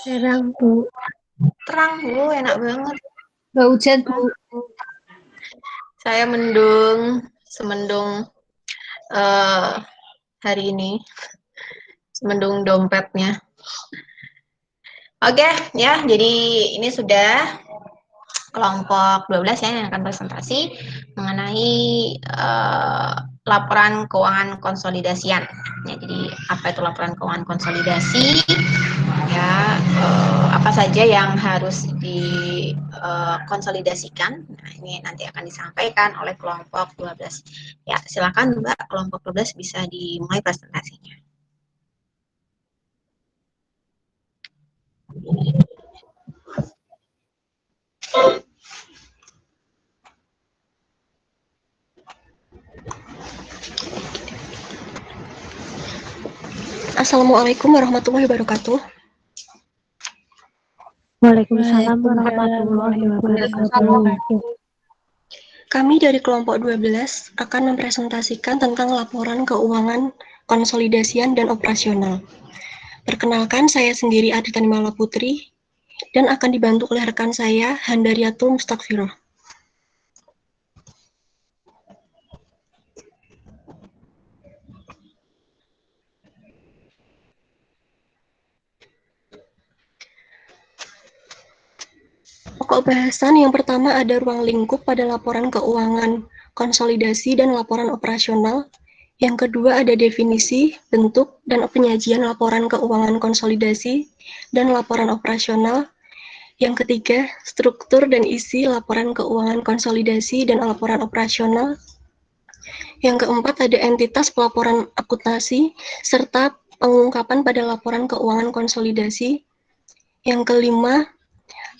Terang, Bu. Terang, Bu, enak banget. Nggak hujan, Bu. Saya semendung hari ini, semendung dompetnya. Oke, ya, jadi ini sudah kelompok 12 ya yang akan presentasi mengenai laporan keuangan konsolidasian. Ya, jadi apa itu laporan keuangan konsolidasi? Ya, apa saja yang harus dikonsolidasikan. Nah, ini nanti akan disampaikan oleh kelompok 12. Ya, silakan Mbak, kelompok 12 bisa dimulai presentasinya. Assalamualaikum warahmatullahi wabarakatuh. Waalaikumsalam warahmatullahi wabarakatuh. Kami dari kelompok 12 akan mempresentasikan tentang laporan keuangan konsolidasian dan operasional. Perkenalkan, saya sendiri Adita Nimala Putri dan akan dibantu oleh rekan saya Handariatul Mustakfiroh. Pokok bahasan yang pertama ada ruang lingkup pada laporan keuangan konsolidasi dan laporan operasional. Yang kedua ada definisi, bentuk, dan penyajian laporan keuangan konsolidasi dan laporan operasional. Yang ketiga, struktur dan isi laporan keuangan konsolidasi dan laporan operasional. Yang keempat ada entitas pelaporan akuntansi serta pengungkapan pada laporan keuangan konsolidasi. Yang kelima,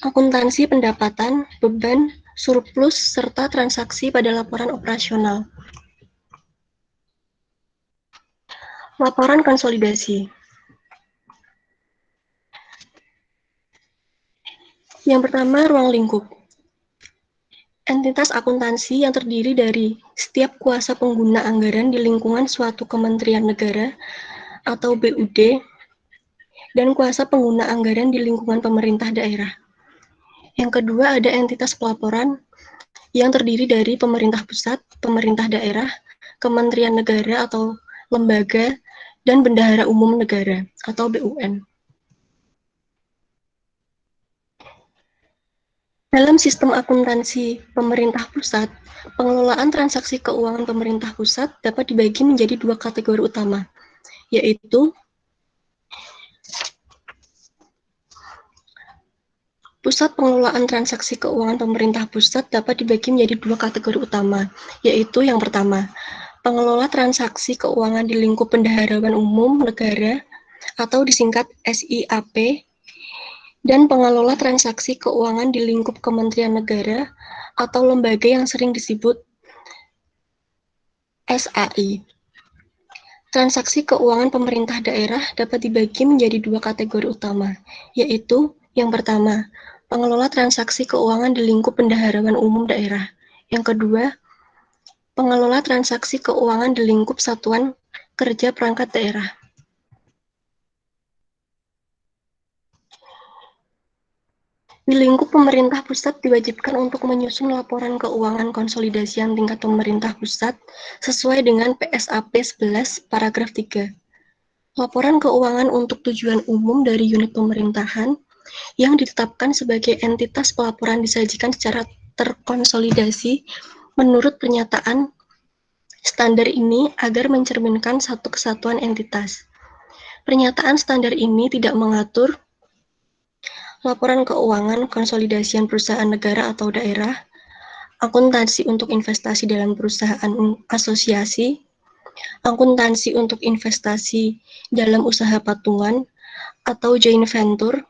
akuntansi pendapatan, beban, surplus, serta transaksi pada laporan operasional. Laporan konsolidasi. Yang pertama, ruang lingkup. Entitas akuntansi yang terdiri dari setiap kuasa pengguna anggaran di lingkungan suatu kementerian negara atau BUD, dan kuasa pengguna anggaran di lingkungan pemerintah daerah. Yang kedua, ada entitas pelaporan yang terdiri dari pemerintah pusat, pemerintah daerah, kementerian negara atau lembaga, dan bendahara umum negara atau BUN. Dalam sistem akuntansi pemerintah pusat, pengelolaan transaksi keuangan pemerintah pusat dapat dibagi menjadi dua kategori utama, yaitu pusat pengelolaan transaksi keuangan pemerintah pusat dapat dibagi menjadi dua kategori utama, yaitu yang pertama, pengelola transaksi keuangan di lingkup bendaharawan umum negara atau disingkat SIAP, dan pengelola transaksi keuangan di lingkup kementerian negara atau lembaga yang sering disebut SAI. Transaksi keuangan pemerintah daerah dapat dibagi menjadi dua kategori utama, yaitu yang pertama, pengelola transaksi keuangan di lingkup bendaharawan umum daerah. Yang kedua, pengelola transaksi keuangan di lingkup satuan kerja perangkat daerah. Di lingkup pemerintah pusat diwajibkan untuk menyusun laporan keuangan konsolidasian tingkat pemerintah pusat sesuai dengan PSAP 11 paragraf 3. Laporan keuangan untuk tujuan umum dari unit pemerintahan yang ditetapkan sebagai entitas pelaporan disajikan secara terkonsolidasi menurut pernyataan standar ini agar mencerminkan satu kesatuan entitas. Pernyataan standar ini tidak mengatur laporan keuangan konsolidasian perusahaan negara atau daerah, akuntansi untuk investasi dalam perusahaan asosiasi, akuntansi untuk investasi dalam usaha patungan atau joint venture,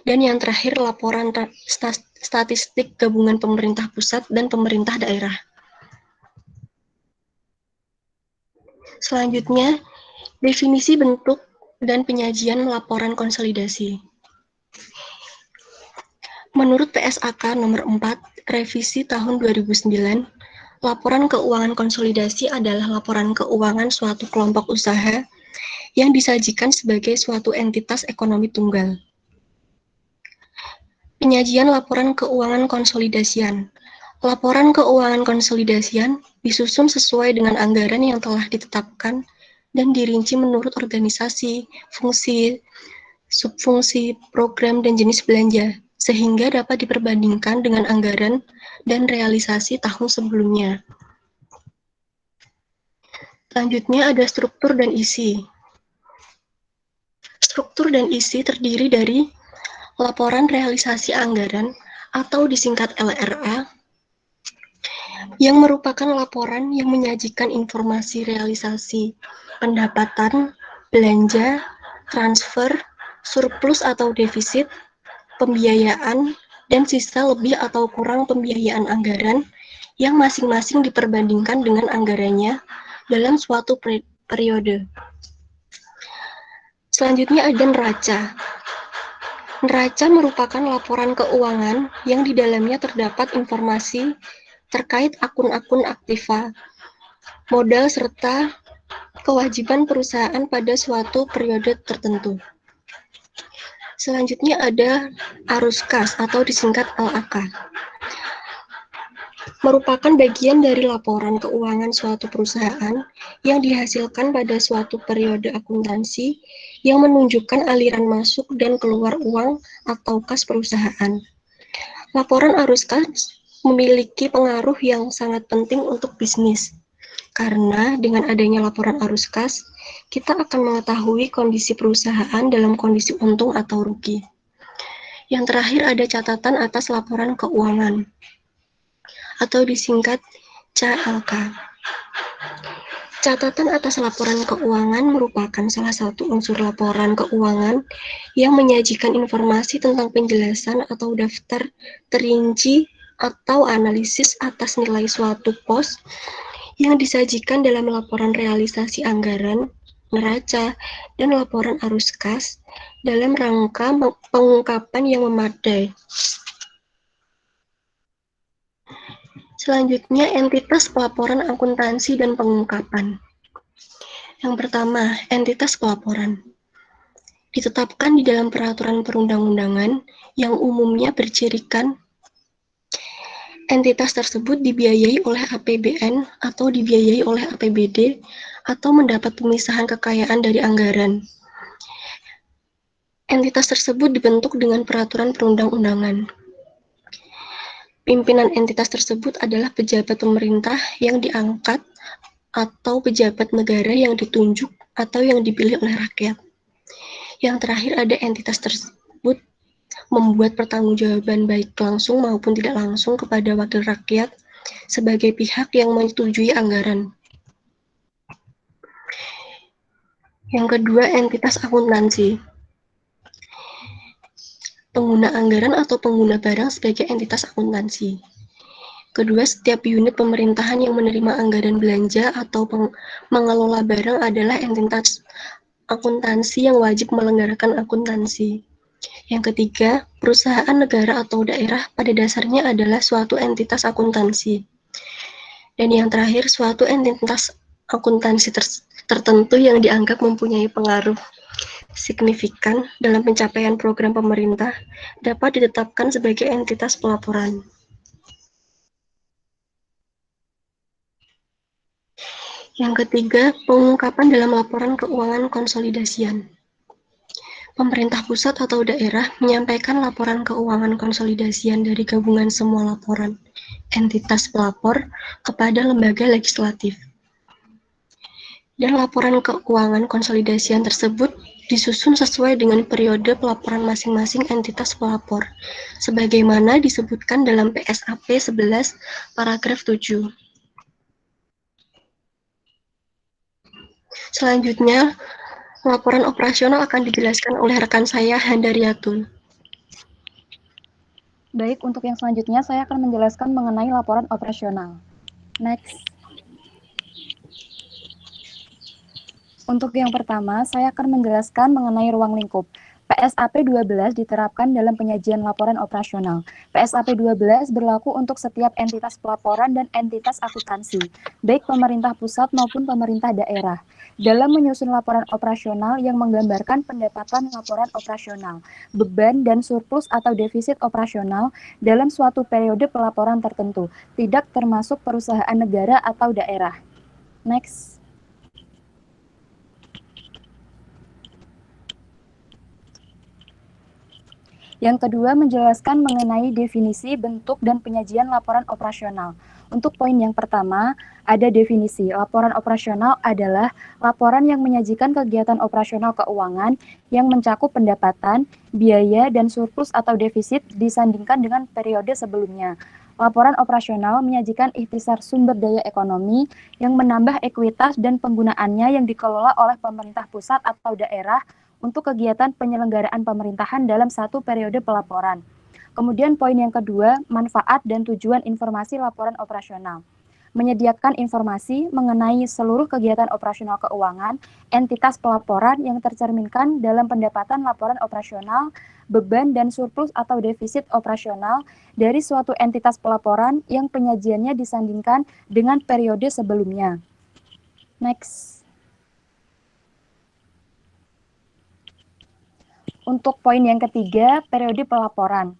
dan yang terakhir laporan statistik gabungan pemerintah pusat dan pemerintah daerah. Selanjutnya, definisi bentuk dan penyajian laporan konsolidasi. Menurut PSAK nomor 4, revisi tahun 2009, laporan keuangan konsolidasi adalah laporan keuangan suatu kelompok usaha yang disajikan sebagai suatu entitas ekonomi tunggal. Penyajian laporan keuangan konsolidasian. Laporan keuangan konsolidasian disusun sesuai dengan anggaran yang telah ditetapkan dan dirinci menurut organisasi, fungsi, subfungsi, program, dan jenis belanja, sehingga dapat diperbandingkan dengan anggaran dan realisasi tahun sebelumnya. Selanjutnya ada struktur dan isi. Struktur dan isi terdiri dari laporan realisasi anggaran atau disingkat LRA, yang merupakan laporan yang menyajikan informasi realisasi pendapatan, belanja, transfer, surplus atau defisit, pembiayaan, dan sisa lebih atau kurang pembiayaan anggaran yang masing-masing diperbandingkan dengan anggarannya dalam suatu periode. Selanjutnya ada neraca. Neraca merupakan laporan keuangan yang di dalamnya terdapat informasi terkait akun-akun aktiva, modal, serta kewajiban perusahaan pada suatu periode tertentu. Selanjutnya ada arus kas atau disingkat LAK. Merupakan bagian dari laporan keuangan suatu perusahaan yang dihasilkan pada suatu periode akuntansi yang menunjukkan aliran masuk dan keluar uang atau kas perusahaan. Laporan arus kas memiliki pengaruh yang sangat penting untuk bisnis, karena dengan adanya laporan arus kas, kita akan mengetahui kondisi perusahaan dalam kondisi untung atau rugi. Yang terakhir ada catatan atas laporan keuangan, atau disingkat CLK. Catatan atas laporan keuangan merupakan salah satu unsur laporan keuangan yang menyajikan informasi tentang penjelasan atau daftar terinci atau analisis atas nilai suatu pos yang disajikan dalam laporan realisasi anggaran, neraca, dan laporan arus kas dalam rangka pengungkapan yang memadai. Selanjutnya, entitas pelaporan akuntansi dan pengungkapan. Yang pertama, entitas pelaporan. Ditetapkan di dalam peraturan perundang-undangan yang umumnya bercirikan entitas tersebut dibiayai oleh APBN atau dibiayai oleh APBD atau mendapat pemisahan kekayaan dari anggaran. Entitas tersebut dibentuk dengan peraturan perundang-undangan. Pimpinan entitas tersebut adalah pejabat pemerintah yang diangkat atau pejabat negara yang ditunjuk atau yang dipilih oleh rakyat. Yang terakhir ada entitas tersebut membuat pertanggungjawaban baik langsung maupun tidak langsung kepada wakil rakyat sebagai pihak yang menyetujui anggaran. Yang kedua, entitas akuntansi. Pengguna anggaran atau pengguna barang sebagai entitas akuntansi. Kedua, setiap unit pemerintahan yang menerima anggaran belanja atau mengelola barang adalah entitas akuntansi yang wajib menyelenggarakan akuntansi. Yang ketiga, perusahaan negara atau daerah pada dasarnya adalah suatu entitas akuntansi. Dan yang terakhir, suatu entitas akuntansi tertentu yang dianggap mempunyai pengaruh signifikan dalam pencapaian program pemerintah dapat ditetapkan sebagai entitas pelaporan. Yang ketiga, pengungkapan dalam laporan keuangan konsolidasian. Pemerintah pusat atau daerah menyampaikan laporan keuangan konsolidasian dari gabungan semua laporan entitas pelapor kepada lembaga legislatif. Dan laporan keuangan konsolidasian tersebut disusun sesuai dengan periode pelaporan masing-masing entitas pelapor, sebagaimana disebutkan dalam PSAP 11 paragraf 7. Selanjutnya, laporan operasional akan dijelaskan oleh rekan saya, Handariatul. Baik, untuk yang selanjutnya saya akan menjelaskan mengenai laporan operasional. Next. Untuk yang pertama, saya akan menjelaskan mengenai ruang lingkup. PSAP 12 diterapkan dalam penyajian laporan operasional. PSAP 12 berlaku untuk setiap entitas pelaporan dan entitas akuntansi, baik pemerintah pusat maupun pemerintah daerah, dalam menyusun laporan operasional yang menggambarkan pendapatan laporan operasional, beban dan surplus atau defisit operasional dalam suatu periode pelaporan tertentu, tidak termasuk perusahaan negara atau daerah. Next. Yang kedua, menjelaskan mengenai definisi, bentuk, dan penyajian laporan operasional. Untuk poin yang pertama, ada definisi. Laporan operasional adalah laporan yang menyajikan kegiatan operasional keuangan yang mencakup pendapatan, biaya, dan surplus atau defisit disandingkan dengan periode sebelumnya. Laporan operasional menyajikan ikhtisar sumber daya ekonomi yang menambah ekuitas dan penggunaannya yang dikelola oleh pemerintah pusat atau daerah untuk kegiatan penyelenggaraan pemerintahan dalam satu periode pelaporan. Kemudian poin yang kedua, manfaat dan tujuan informasi laporan operasional. Menyediakan informasi mengenai seluruh kegiatan operasional keuangan, entitas pelaporan yang tercerminkan dalam pendapatan laporan operasional, beban dan surplus atau defisit operasional dari suatu entitas pelaporan yang penyajiannya disandingkan dengan periode sebelumnya. Next. Untuk poin yang ketiga, periode pelaporan.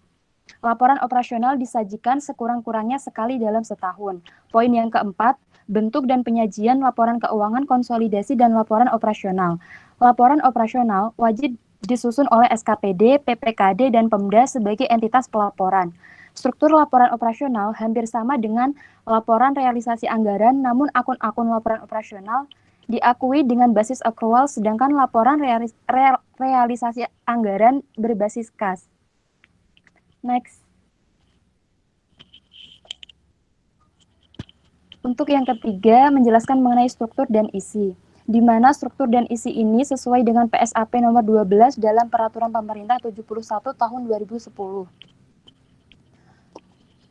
Laporan operasional disajikan sekurang-kurangnya sekali dalam setahun. Poin yang keempat, bentuk dan penyajian laporan keuangan konsolidasi dan laporan operasional. Laporan operasional wajib disusun oleh SKPD, PPKD, dan Pemda sebagai entitas pelaporan. Struktur laporan operasional hampir sama dengan laporan realisasi anggaran, namun akun-akun laporan operasional diakui dengan basis accrual, sedangkan laporan realisasi anggaran berbasis kas. Next. Untuk yang ketiga, menjelaskan mengenai struktur dan isi, di mana struktur dan isi ini sesuai dengan PSAP nomor 12 dalam Peraturan Pemerintah 71 tahun 2010.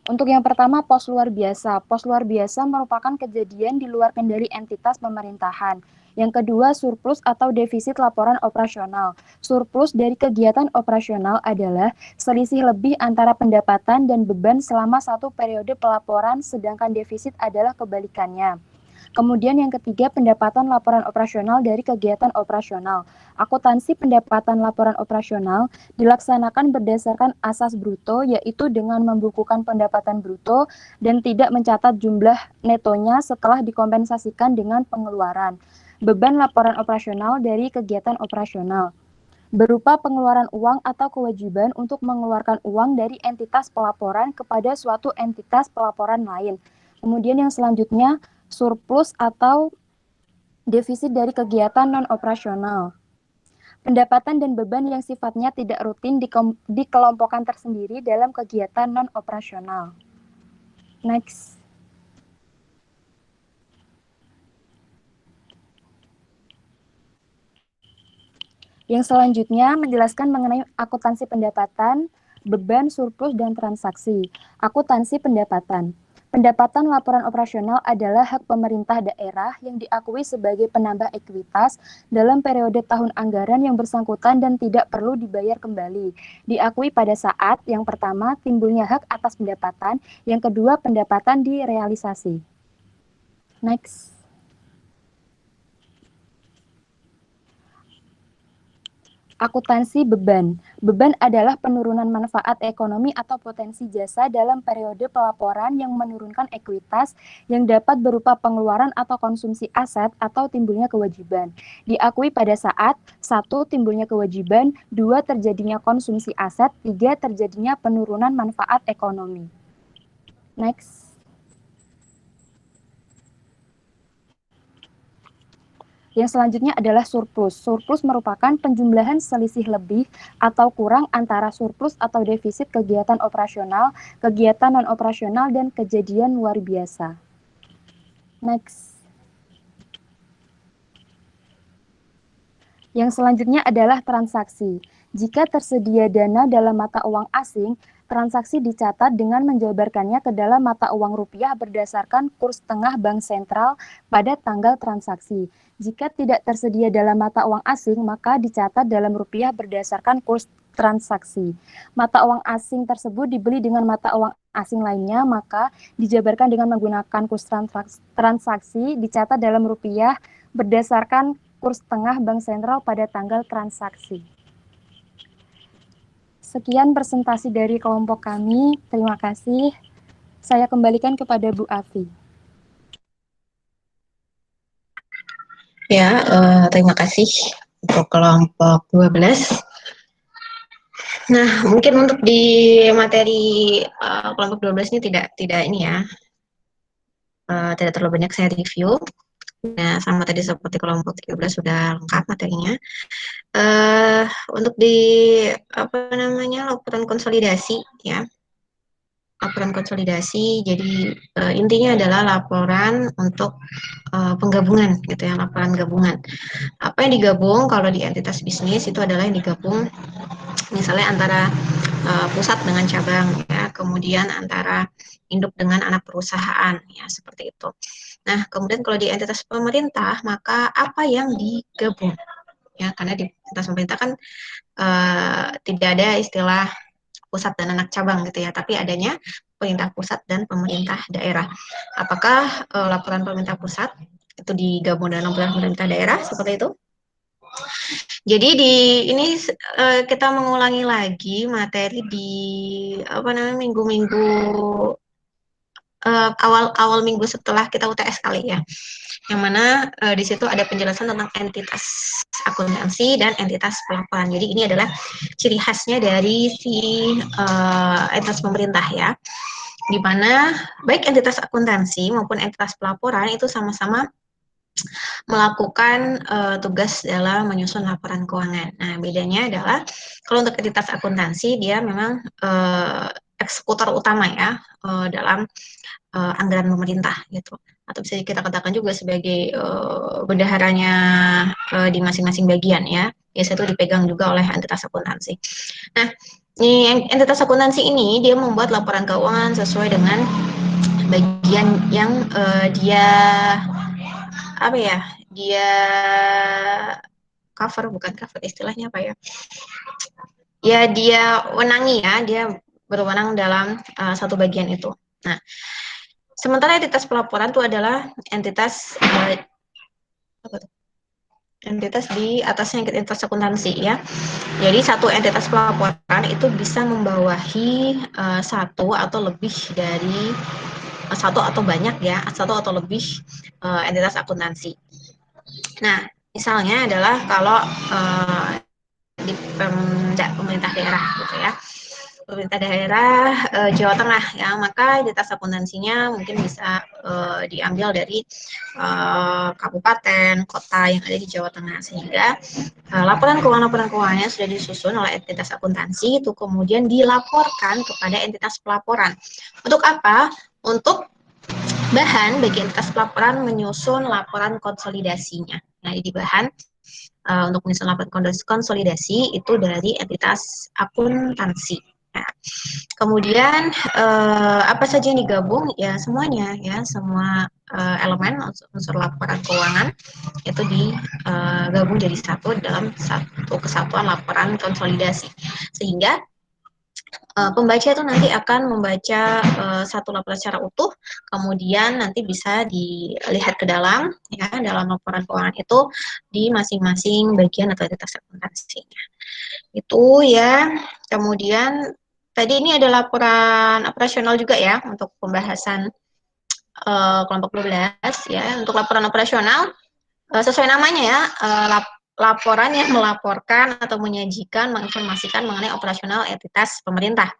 Untuk yang pertama, pos luar biasa. Pos luar biasa merupakan kejadian di luar kendali entitas pemerintahan. Yang kedua, surplus atau defisit laporan operasional. Surplus dari kegiatan operasional adalah selisih lebih antara pendapatan dan beban selama satu periode pelaporan, sedangkan defisit adalah kebalikannya. Kemudian yang ketiga, pendapatan laporan operasional dari kegiatan operasional. Akuntansi pendapatan laporan operasional dilaksanakan berdasarkan asas bruto, yaitu dengan membukukan pendapatan bruto dan tidak mencatat jumlah netonya setelah dikompensasikan dengan pengeluaran. Beban laporan operasional dari kegiatan operasional berupa pengeluaran uang atau kewajiban untuk mengeluarkan uang dari entitas pelaporan kepada suatu entitas pelaporan lain. Kemudian yang selanjutnya, surplus atau defisit dari kegiatan non-operasional. Pendapatan dan beban yang sifatnya tidak rutin dikelompokkan tersendiri dalam kegiatan non-operasional. Next. Yang selanjutnya menjelaskan mengenai akuntansi pendapatan, beban, surplus, dan transaksi. Akuntansi pendapatan. Pendapatan laporan operasional adalah hak pemerintah daerah yang diakui sebagai penambah ekuitas dalam periode tahun anggaran yang bersangkutan dan tidak perlu dibayar kembali. Diakui pada saat yang pertama timbulnya hak atas pendapatan, yang kedua pendapatan direalisasi. Next. Akuntansi beban. Beban adalah penurunan manfaat ekonomi atau potensi jasa dalam periode pelaporan yang menurunkan ekuitas yang dapat berupa pengeluaran atau konsumsi aset atau timbulnya kewajiban. Diakui pada saat 1. Timbulnya kewajiban, 2. Terjadinya konsumsi aset, 3. Terjadinya penurunan manfaat ekonomi. Next. Yang selanjutnya adalah surplus. Surplus merupakan penjumlahan selisih lebih atau kurang antara surplus atau defisit kegiatan operasional, kegiatan non-operasional, dan kejadian luar biasa. Next. Yang selanjutnya adalah transaksi. Jika tersedia dana dalam mata uang asing, Transaksi dicatat dengan menjabarkannya ke dalam mata uang rupiah berdasarkan kurs tengah bank sentral pada tanggal transaksi. Jika tidak tersedia dalam mata uang asing, maka dicatat dalam rupiah berdasarkan kurs transaksi. Mata uang asing tersebut dibeli dengan mata uang asing lainnya, maka dijabarkan dengan menggunakan kurs transaksi, dicatat dalam rupiah berdasarkan kurs tengah bank sentral pada tanggal transaksi. Sekian presentasi dari kelompok kami. Terima kasih. Saya kembalikan kepada Bu Afi. Ya, terima kasih untuk kelompok 12. Nah, mungkin untuk di materi kelompok 12 ini tidak ini ya, tidak terlalu banyak saya review. Nah, sama tadi seperti kelompok 13 sudah lengkap materinya. Untuk di apa namanya laporan konsolidasi ya, laporan konsolidasi. Jadi intinya adalah laporan untuk penggabungan gitu ya, laporan gabungan. Apa yang digabung kalau di entitas bisnis itu adalah yang digabung misalnya antara pusat dengan cabang ya, kemudian antara induk dengan anak perusahaan ya, seperti itu. Nah, kemudian kalau di entitas pemerintah maka apa yang digabung ya, karena di entitas pemerintah kan tidak ada istilah pusat dan anak cabang gitu ya, tapi adanya pemerintah pusat dan pemerintah daerah. Apakah laporan pemerintah pusat itu digabung dengan laporan pemerintah daerah seperti itu? Jadi di ini kita mengulangi lagi materi di apa namanya minggu-minggu awal minggu setelah kita UTS kali ya, yang mana di situ ada penjelasan tentang entitas akuntansi dan entitas pelaporan. Jadi ini adalah ciri khasnya dari si entitas pemerintah ya, di mana baik entitas akuntansi maupun entitas pelaporan itu sama-sama melakukan tugas dalam menyusun laporan keuangan. Nah, bedanya adalah kalau untuk entitas akuntansi dia memang eksekutor utama ya dalam anggaran pemerintah gitu, atau bisa kita katakan juga sebagai bendaharanya di masing-masing bagian ya. Biasanya itu dipegang juga oleh entitas akuntansi. Nah, entitas akuntansi ini dia membuat laporan keuangan sesuai dengan bagian yang dia apa ya, dia bukan cover istilahnya apa ya? Ya dia wenangi ya, dia berwenang dalam satu bagian itu. Nah, sementara entitas pelaporan itu adalah entitas entitas di atasnya entitas akuntansi ya. Jadi satu entitas pelaporan itu bisa membawahi satu atau lebih dari satu atau banyak ya, satu atau lebih entitas akuntansi. Nah, misalnya adalah kalau di pemerintah daerah gitu ya, pemerintah daerah Jawa Tengah ya, maka entitas akuntansinya mungkin bisa diambil dari kabupaten, kota yang ada di Jawa Tengah, sehingga laporan keuangannya sudah disusun oleh entitas akuntansi itu kemudian dilaporkan kepada entitas pelaporan. Untuk apa? Untuk bahan bagi entitas pelaporan menyusun laporan konsolidasinya. Nah, jadi bahan untuk menyusun laporan konsolidasi itu dari entitas akuntansi. Nah, kemudian apa saja yang digabung? Ya semuanya ya, semua elemen unsur laporan keuangan itu digabung jadi satu dalam satu kesatuan laporan konsolidasi, sehingga pembaca itu nanti akan membaca satu laporan secara utuh, kemudian nanti bisa dilihat ke dalam ya, dalam laporan keuangan itu di masing-masing bagian atau entitas akuntansinya. Itu ya. Kemudian tadi ini ada laporan operasional juga ya untuk pembahasan kelompok 12 ya. Untuk laporan operasional sesuai namanya ya, laporan yang melaporkan atau menyajikan, menginformasikan mengenai operasional entitas pemerintah.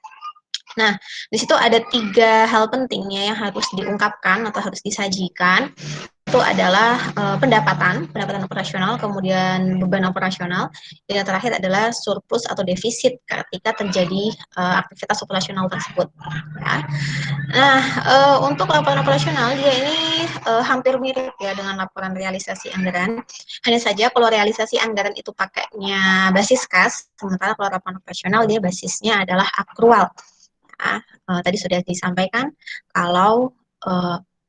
Nah, di situ ada 3 hal pentingnya yang harus diungkapkan atau harus disajikan. Itu adalah pendapatan operasional, kemudian beban operasional, dan yang terakhir adalah surplus atau defisit ketika terjadi aktivitas operasional tersebut. Ya. Nah, untuk laporan operasional dia ini hampir mirip ya dengan laporan realisasi anggaran. Hanya saja kalau realisasi anggaran itu pakainya basis kas, sementara kalau laporan operasional dia basisnya adalah akrual. tadi sudah disampaikan kalau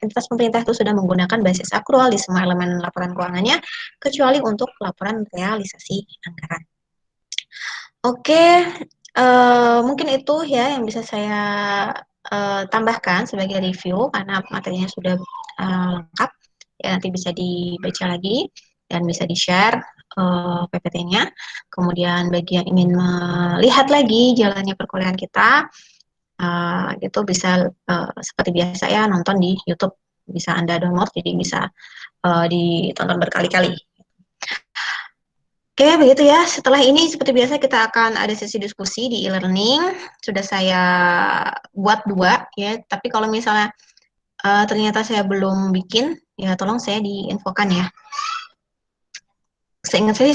entitas pemerintah itu sudah menggunakan basis akrual di semua elemen laporan keuangannya, kecuali untuk laporan realisasi anggaran. Oke, mungkin itu ya yang bisa saya tambahkan sebagai review, karena materinya sudah lengkap. Ya, nanti bisa dibaca lagi dan bisa di-share PPT-nya. Kemudian bagi yang ingin melihat lagi jalannya perkuliahan kita, itu bisa seperti biasa ya, nonton di YouTube. Bisa Anda download, jadi bisa ditonton berkali-kali. Oke, begitu ya. Setelah ini seperti biasa kita akan ada sesi diskusi di e-learning. Sudah saya buat 2 ya, tapi kalau misalnya ternyata saya belum bikin, ya tolong saya diinfokan ya. Seingat saya